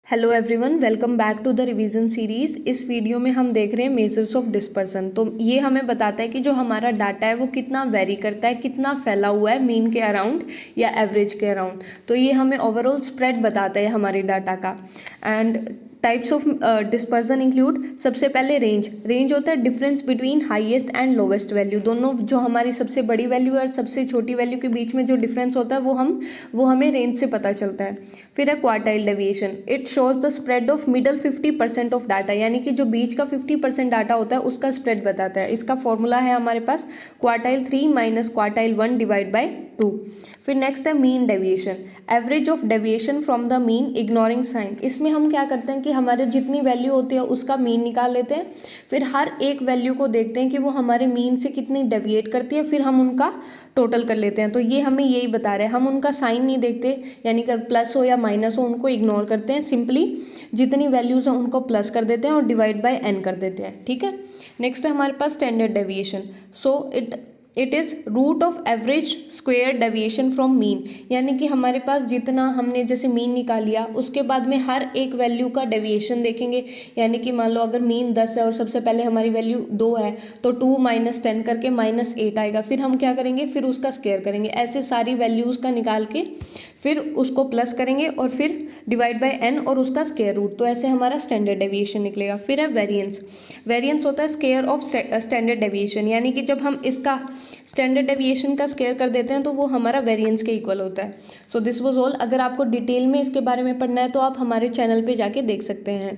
Hello everyone, welcome back to the revision series. इस video में हम देख रहे हैं मेजर्स ऑफ डिस्पर्सन। तो ये हमें बताता है कि जो हमारा डाटा है वो कितना वेरी करता है, कितना फैला हुआ है मीन के अराउंड या एवरेज के अराउंड। तो ये हमें ओवरऑल स्प्रेड बताता है हमारे डाटा का। And types of dispersion include, सबसे पहले रेंज होता है difference between highest and lowest value. दोनों जो हमारी सबसे बड़ी वैल्यू है और सबसे छोटी वैल्यू के बीच में जो डिफरेंस होता है वो हमें रेंज से पता चलता है। फिर है quartile deviation, it shows the spread of middle 50% of data, यानी कि जो बीच का 50% डाटा होता है उसका स्प्रेड बताता है। इसका फॉर्मूला है हमारे पास quartile 3 minus quartile 1 divide by 2। फिर नेक्स्ट है mean deviation, average of deviation from the mean ignoring sign. इसमें हम क्या करते हैं कि हमारे जितनी वैल्यू होती है उसका मीन निकाल लेते हैं, फिर हर एक वैल्यू को देखते हैं कि वो हमारे मीन से कितनी डेविएट करती है, फिर हम उनका टोटल कर लेते हैं। तो ये हमें यही बता रहे हैं, हम उनका साइन नहीं देखते, यानी कि प्लस हो या माइनस हो उनको इग्नोर करते हैं, सिंपली जितनी वैल्यूज़ हैं उनको प्लस कर देते हैं और डिवाइड बाय n कर देते हैं। ठीक है। नेक्स्ट है हमारे पास standard deviation. So it is root of average square deviation from mean, यानी कि हमारे पास जितना हमने जैसे मीन निकाल लिया उसके बाद में हर एक वैल्यू का डेविएशन देखेंगे। यानी कि मान लो अगर मीन 10 है और सबसे पहले हमारी वैल्यू 2 है तो 2 माइनस 10 करके -8 आएगा। फिर हम क्या करेंगे, फिर उसका स्क्वायर करेंगे, ऐसे सारी वैल्यूज़ का निकाल के फिर उसको प्लस करेंगे और फिर डिवाइड बाय n और उसका स्क्वायर रूट। तो ऐसे हमारा स्टैंडर्ड डेविएशन निकलेगा। फिर है वेरिएंस होता है स्क्वायर ऑफ स्टैंडर्ड डेविएशन, यानी कि जब हम इसका स्टैंडर्ड डेविएशन का स्क्वायर कर देते हैं तो वो हमारा वेरिएंस के इक्वल होता है। So this was all. अगर आपको डिटेल में इसके बारे में पढ़ना है तो आप हमारे चैनल पे जाके देख सकते हैं।